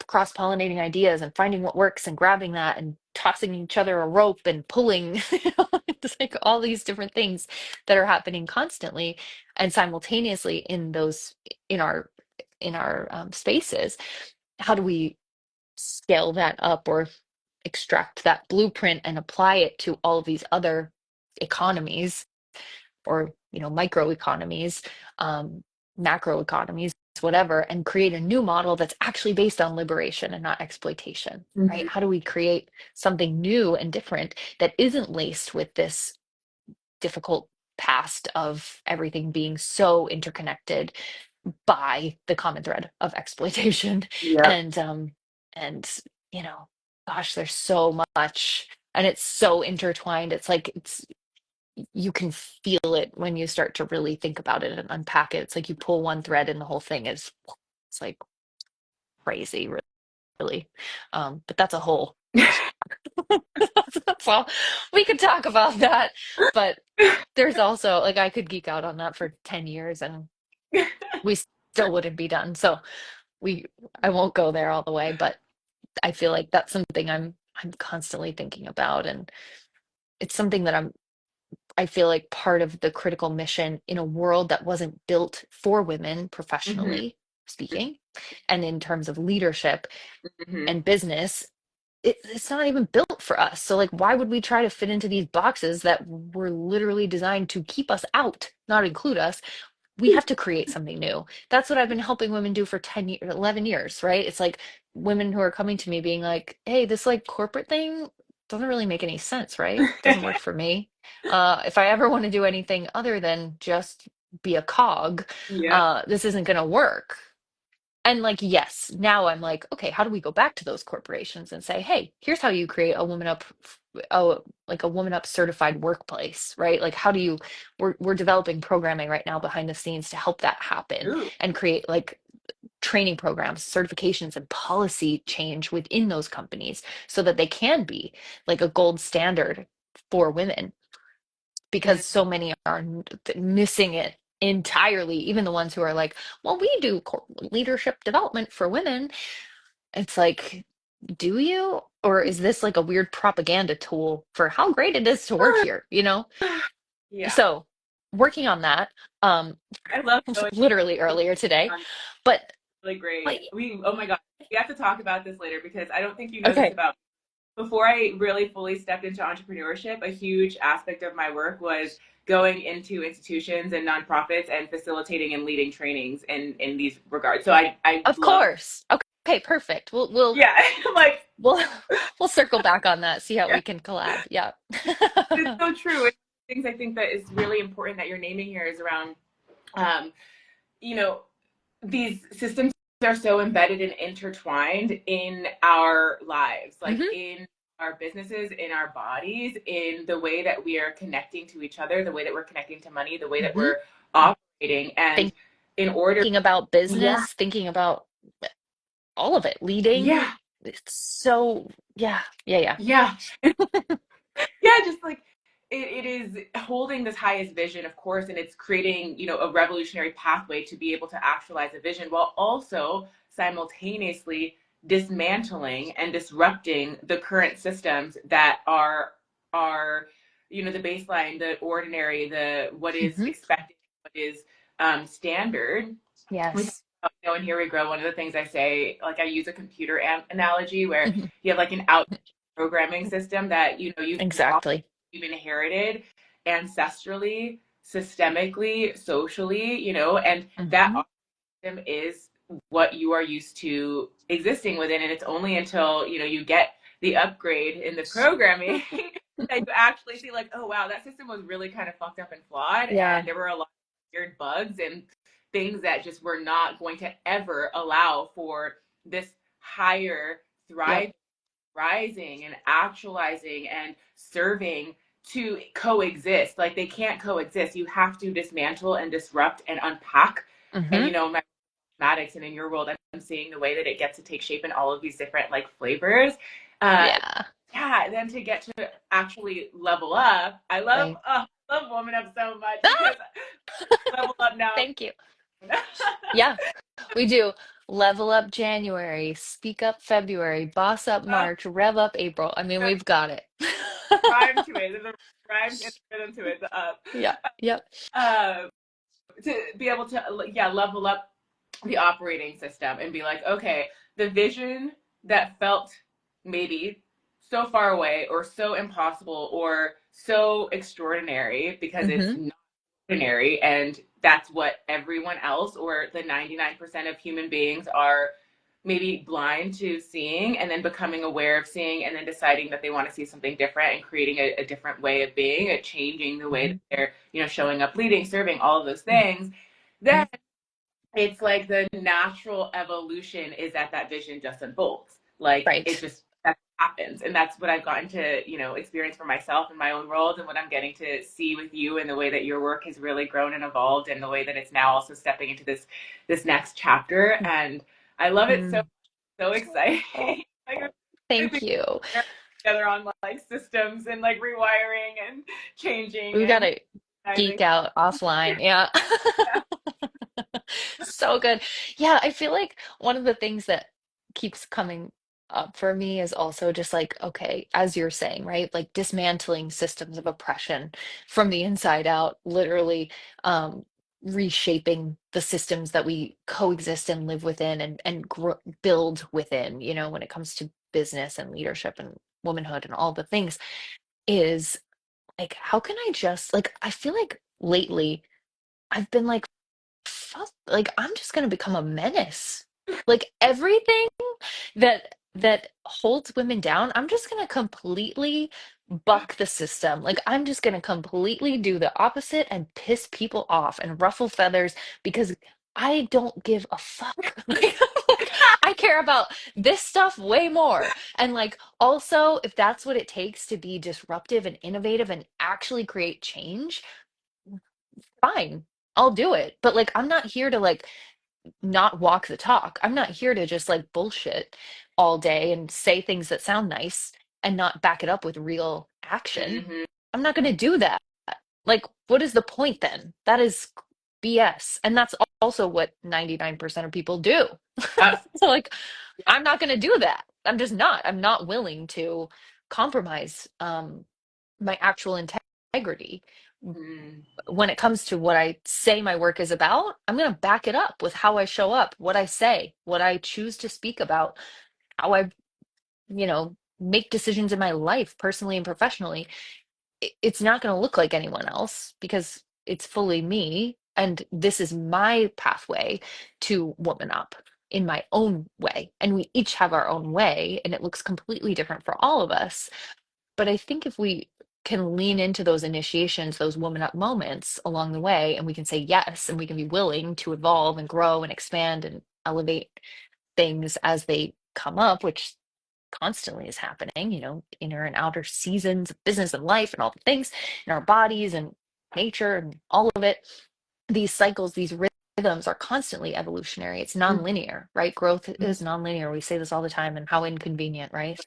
cross-pollinating ideas and finding what works and grabbing that and tossing each other a rope and pulling, it's like all these different things that are happening constantly and simultaneously in our spaces. How do we scale that up or extract that blueprint and apply it to all of these other economies or micro economies, macro economies, whatever, and create a new model that's actually based on liberation and not exploitation, right? Mhm. How do we create something new and different that isn't laced with this difficult past of everything being so interconnected by the common thread of exploitation Yep. and gosh, there's so much and it's so intertwined. It's like you can feel it when you start to really think about it and unpack it. It's like you pull one thread and the whole thing is it's like crazy, really. But that's a whole that's all we could talk about that. But there's also like I could geek out on that for 10 years and we still wouldn't be done. So we I won't go there all the way, but I feel like that's something I'm constantly thinking about and it's something that I feel like part of the critical mission in a world that wasn't built for women Mhm. professionally speaking, and in terms of leadership Mhm. and business, it's not even built for us. So, like, why would we try to fit into these boxes that were literally designed to keep us out, not include us? We have to create something new. That's what I've been helping women do for 10 years, 11 years, right? It's like women who are coming to me being like, hey, this like corporate thing doesn't really make any sense, right? Doesn't work for me. If I ever want to do anything other than just be a cog, Yep. this isn't going to work. And like, yes, now I'm like, okay, how do we go back to those corporations and say, hey, here's how you create a woman up, like a woman up certified workplace, right? Like, how do you, we're developing programming right now behind the scenes to help that happen Ooh. and create like training programs, certifications, and policy change within those companies so that they can be like a gold standard for women Mm. because so many are missing it entirely, even the ones who are like, well, we do leadership development for women. It's like, do you? Or is this like a weird propaganda tool for how great it is to work here, you know? Yeah. So working on that, um, I love knowing literally earlier today. But, really but great. Oh my God. We have to talk about this later because I don't think you know this okay, about before I really fully stepped into entrepreneurship, a huge aspect of my work was going into institutions and nonprofits and facilitating and leading trainings in these regards. So I of love, course. Okay, perfect. We'll yeah, I'm like, we'll we'll circle back on that, see how yeah, we can collab. Yeah. it's so true. things I think that is really important that you're naming here is around, um, you know, these systems are so embedded and intertwined in our lives, like Hmm. in our businesses, in our bodies, in the way that we are connecting to each other, the way that we're connecting to money, the way that Hmm. we're operating. And in order, Thinking about yeah, business, thinking about all of it, leading. yeah, It's so, yeah, yeah, yeah. yeah. Yeah, just like it is holding this highest vision, of course, and it's creating, a revolutionary pathway to be able to actualize a vision while also simultaneously dismantling and disrupting the current systems that are the baseline, the ordinary, the what is Hmm. expected, what is standard. We talk Yes. about, in Here We Grow, one of the things I say, like I use a computer analogy where Hmm. you have like an out programming system that Exactly. you've inherited ancestrally, systemically, socially, and that Hmm. system is what you are used to existing within. And it's only until, you get the upgrade in the programming that you actually see like, oh wow, that system was really kind of fucked up and flawed. And Yeah. there were a lot of weird bugs and things that just were not going to ever allow for this higher Yep. thrive rising and actualizing and serving to coexist. Like they can't coexist. You have to dismantle and disrupt and unpack. And Hmm. my mathematics and in your world, I'm seeing the way that it gets to take shape in all of these different like flavors. Uh, Yeah. yeah, then to get to actually level up. Right. I love Woman Up so much Ah, because level up now. thank you. Yeah, we do. Level up January, speak up February, boss up uh, March, rev up April. I mean, we've got it. rhyme to it. There's a rhyme and rhythm to it. Yeah. Yep. Uh, to be able to level up the operating system and be like, okay, the vision that felt maybe so far away or so impossible or so extraordinary because it's Hmm. not ordinary, and that's what everyone else or the 99% of human beings are maybe blind to seeing, and then becoming aware of seeing, and then deciding that they want to see something different and creating a different way of being, changing the way that Hmm. they're showing up, leading, serving, all of those things. Then it's like the natural evolution is that vision just unfolds. Like it Right. just that happens. And that's what I've gotten to, experience for myself in my own world, and what I'm getting to see with you, and the way that your work has really grown and evolved, and the way that it's now also stepping into this next chapter. And I love it so Mm. so exciting. Oh, Like I thank think you. we're together on like systems and like rewiring and changing We and gotta organizing. geek out offline. Yeah. Yeah. So good. Yeah, I feel like one of the things that keeps coming up for me is also just like, okay, as you're saying, right? Like dismantling systems of oppression from the inside out, literally reshaping the systems that we coexist and live within and build within, when it comes to business and leadership and womanhood and all the things is like, how can I just like, I feel like lately I've been like, fuck, like I'm just gonna become a menace. Like everything that holds women down, I'm just gonna completely buck the system. Like I'm just gonna completely do the opposite and piss people off and ruffle feathers because I don't give a fuck. Like, I care about this stuff way more. And like also, if that's what it takes to be disruptive and innovative and actually create change, fine. I'll do it. But like I'm not here to like not walk the talk. I'm not here to just like bullshit all day and say things that sound nice and not back it up with real action. Mm-hmm. I'm not going to do that. Like, what is the point then? That is BS. And that's also what 99% of people do. Uh, So, like, I'm not going to do that. I'm just not. I'm not willing to compromise my actual integrity mm, when it comes to what I say my work is about. I'm going to back it up with how I show up, what I say, what I choose to speak about, how I, make decisions in my life, personally and professionally. It's not going to look like anyone else because it's fully me. And this is my pathway to woman up in my own way. And we each have our own way, and it looks completely different for all of us. But I think if we can lean into those initiations, those woman up moments along the way, and we can say yes, and we can be willing to evolve and grow and expand and elevate things as they come up, which constantly is happening, inner and outer seasons of business and life and all the things in our bodies and nature and all of it. These cycles, these rhythms are constantly evolutionary. It's non-linear, right? Growth is non-linear. We say this all the time, and how inconvenient, right?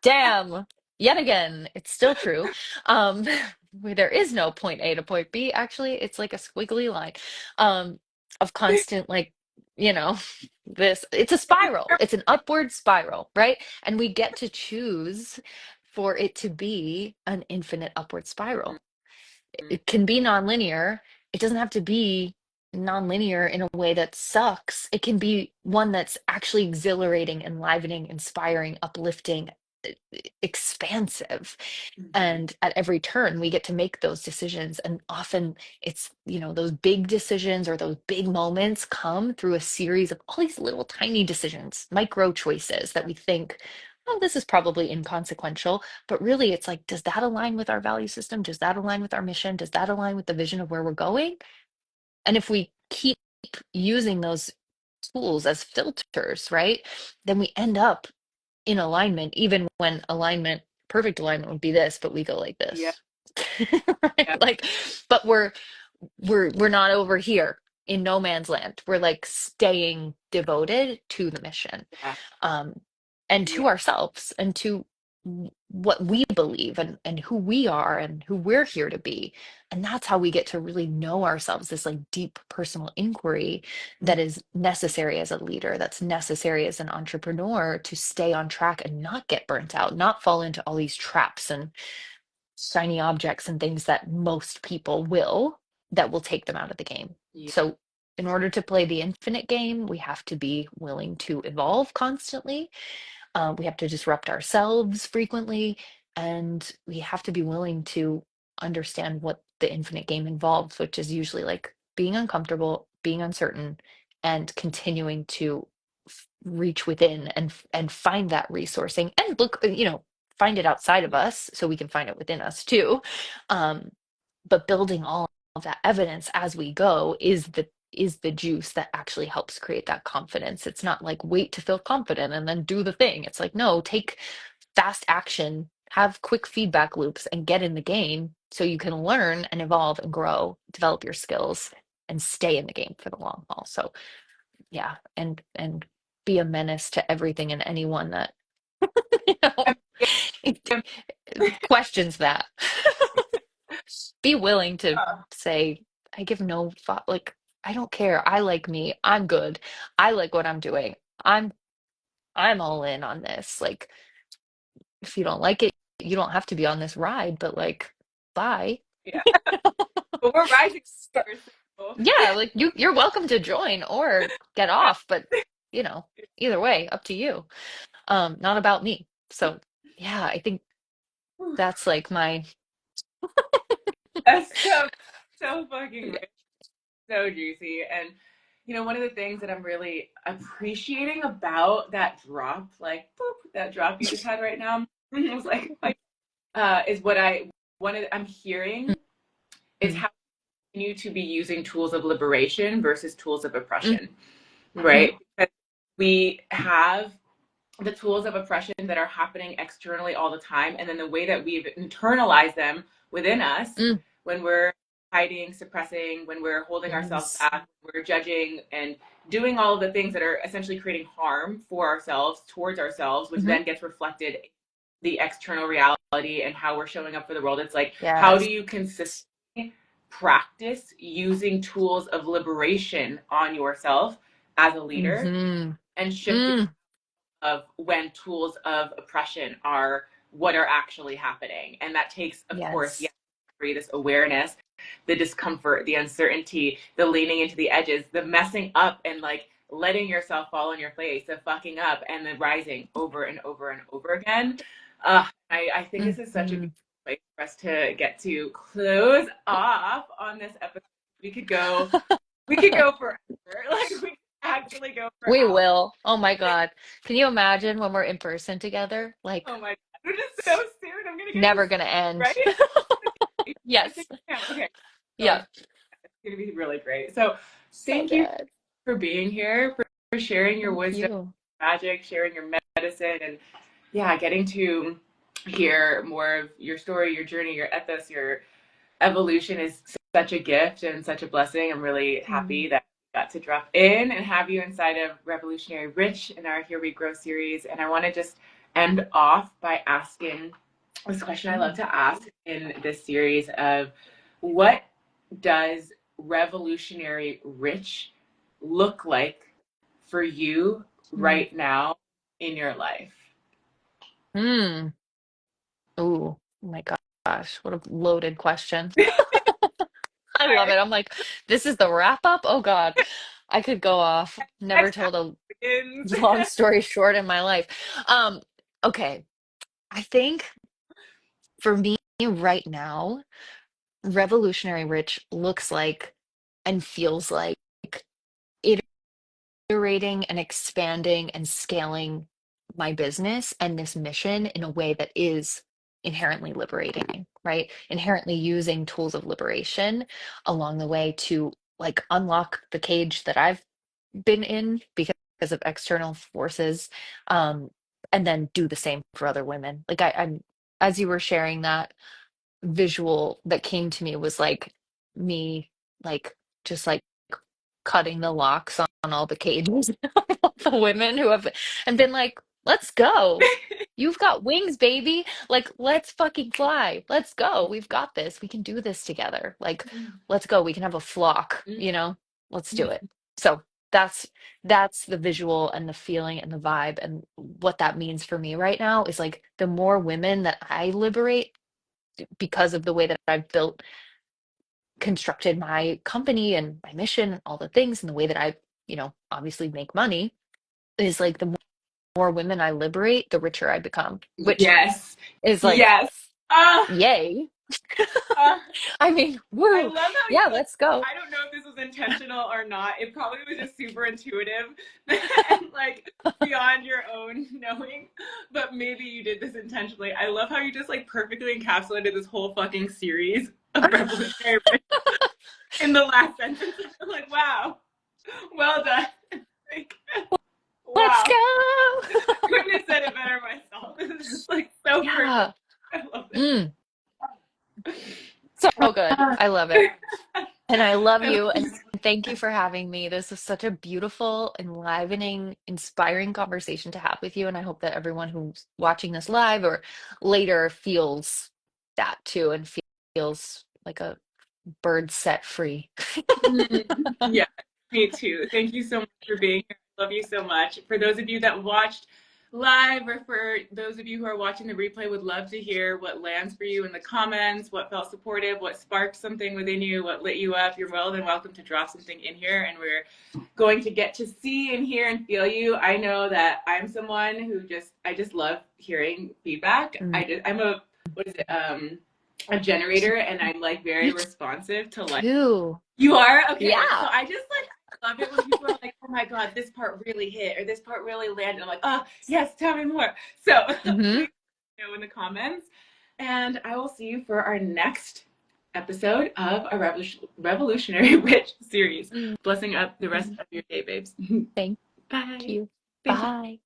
Damn. Yet again, it's still true. Um, where there is no point A to point B. Actually, it's like a squiggly line um, of constant, like, you know, it's a spiral. It's an upward spiral, right? And we get to choose for it to be an infinite upward spiral. It can be nonlinear. It doesn't have to be nonlinear in a way that sucks. It can be one that's actually exhilarating, enlivening, inspiring, uplifting, expansive. And at every turn, we get to make those decisions. And often it's, those big decisions or those big moments come through a series of all these little tiny decisions, micro choices that we think, oh, this is probably inconsequential. But really, it's like, does that align with our value system? Does that align with our mission? Does that align with the vision of where we're going? And if we keep using those tools as filters, right, then we end up in alignment, even when perfect alignment would be this, but we go like Yeah. this. Right? Yeah. Like, but we're not over here in no man's land. We're like staying devoted to the mission, Yeah. um, and Yeah. to ourselves and to what we believe and who we are and who we're here to be. And that's how we get to really know ourselves, this like deep personal inquiry that is necessary as a leader, that's necessary as an entrepreneur to stay on track and not get burnt out, not fall into all these traps and shiny objects and things that most people that will take them out of the game. Yeah. So in order to play the infinite game, we have to be willing to evolve constantly. We have to disrupt ourselves frequently, and we have to be willing to understand what the infinite game involves, which is usually like being uncomfortable, being uncertain, and continuing to reach within and find that resourcing and look, find it outside of us so we can find it within us too. Um, but building all of that evidence as we go is the juice that actually helps create that confidence. It's not like wait to feel confident and then do the thing. It's like, no, take fast action, have quick feedback loops, and get in the game so you can learn and evolve and grow, develop your skills, and stay in the game for the long haul. So yeah, and be a menace to everything and anyone that you know questions that. Be willing to say, I give no thought, like, I don't care. I like me. I'm good. I like what I'm doing. I'm all in on this. Like, if you don't like it, you don't have to be on this ride, but like, bye. Yeah. But we're rising But here, so yeah, like you're welcome to join or get off, but you know, either way, up to you. Not about me. So yeah, I think that's like my that's so fucking rich, so juicy. And one of the things that I'm really appreciating about that drop, like boop, that drop you just had right now, I was like, is what I'm hearing is mm, how we continue to be using tools of liberation versus tools of mm, oppression, mhm, right? Because we have the tools of oppression that are happening externally all the time, and then the way that we've internalized them within us mm, when we're hiding, suppressing, when we're holding ourselves yes. back, we're judging and doing all of the things that are essentially creating harm for ourselves, towards ourselves, which Mhm. then gets reflected in the external reality and how we're showing up for the world. It's like, how do Yes. you consistently practice using tools of liberation on yourself as a leader Mhm. and shift Mm, of when tools of oppression are what are actually happening. And that takes, of course, yes. this awareness, the discomfort, the uncertainty, the leaning into the edges, the messing up and like letting yourself fall on your face, the fucking up and the rising over and over and over again. I think this is such a Mhm. beautiful place for us to get to close off on this episode. We could go, we could go forever. Like we could actually go for We hours. will. Oh my God. Can you imagine when we're in person together? Like, Oh my God. It is so soon. I'm gonna get to Never see gonna end. right. I Yes. think okay. So Yeah. it's gonna be really great. So So thank you good. for being here, for sharing your Thank wisdom, you. magic, sharing your medicine, and yeah, getting to hear more of your story, your journey, your ethos, your evolution is such a gift and such a blessing. I'm really Mm, happy that we got to drop in and have you inside of Revolutionary Rich in our Here We Grow series. And I want to just end off by asking this question I love mm, to ask in this series of what does revolutionary rich look like for you mm, right now in your life? mm. Ooh, oh my gosh, what a loaded question. I love it. I'm like, this is the wrap up. Oh God, I could go off. Never Next told a begins. long story short in my life. Um, okay. I think for me right now, Revolutionary Rich looks like and feels like iterating and expanding and scaling my business and this mission in a way that is inherently liberating, right? Inherently using tools of liberation along the way to like unlock the cage that I've been in because of external forces, and then do the same for other women. Like I'm as you were sharing that visual that came to me was like me like just like cutting the locks on all the cages of all the women who have and been like, let's go. You've got wings, baby. Like, let's fucking fly. Let's go. We've got this. We can do this together. Like, let's go. We can have a flock, you know? Let's do it. So that's that's the visual and the feeling and the vibe. And what that means for me right now is like the more women that I liberate because of the way that I've built constructed my company and my mission and all the things and the way that I, obviously make money is like the more women I liberate, the richer I become, which Yes. is like, Yes. Ah, yay. ah. I mean, I woo. love how you Yeah, like. let's go. I don't know if this was intentional or not. It probably was just super intuitive and like beyond your own knowing. But maybe you did this intentionally. I love how you just like perfectly encapsulated this whole fucking series of revolutionary in the last sentence. I'm like, wow, well done. Like, Let's wow. go. Couldn't have said it better myself. This is just like so perfect. Yeah. I love it. Mm, so good. I love it. And I love I love you and this. thank you for having me. This is such a beautiful, enlivening, inspiring conversation to have with you. And I hope that everyone who's watching this live or later feels that too and feels like a bird set free. Yeah, me too. Thank you so much for being here. I love you so much. For those of you that watched live or for those of you who are watching the replay, would love to hear what lands for you in the comments, what felt supportive, what sparked something within you, what lit you up. You're more than welcome to drop something in here and we're going to get to see and hear and feel you. I know that I'm someone who I just love hearing feedback. Mm. I'm a, what is it, a generator and I'm like very Me responsive to like, too. you are? Okay. So Yeah. I just like love it when people are like, oh my God, this part really hit or this part really landed. I'm like, oh, yes, tell me more. So Hmm. please know in the comments. And I will see you for our next episode of a Revolutionary Rich series. Blessing up the rest of your day, babes. Thank Bye. you. Thank you. Bye.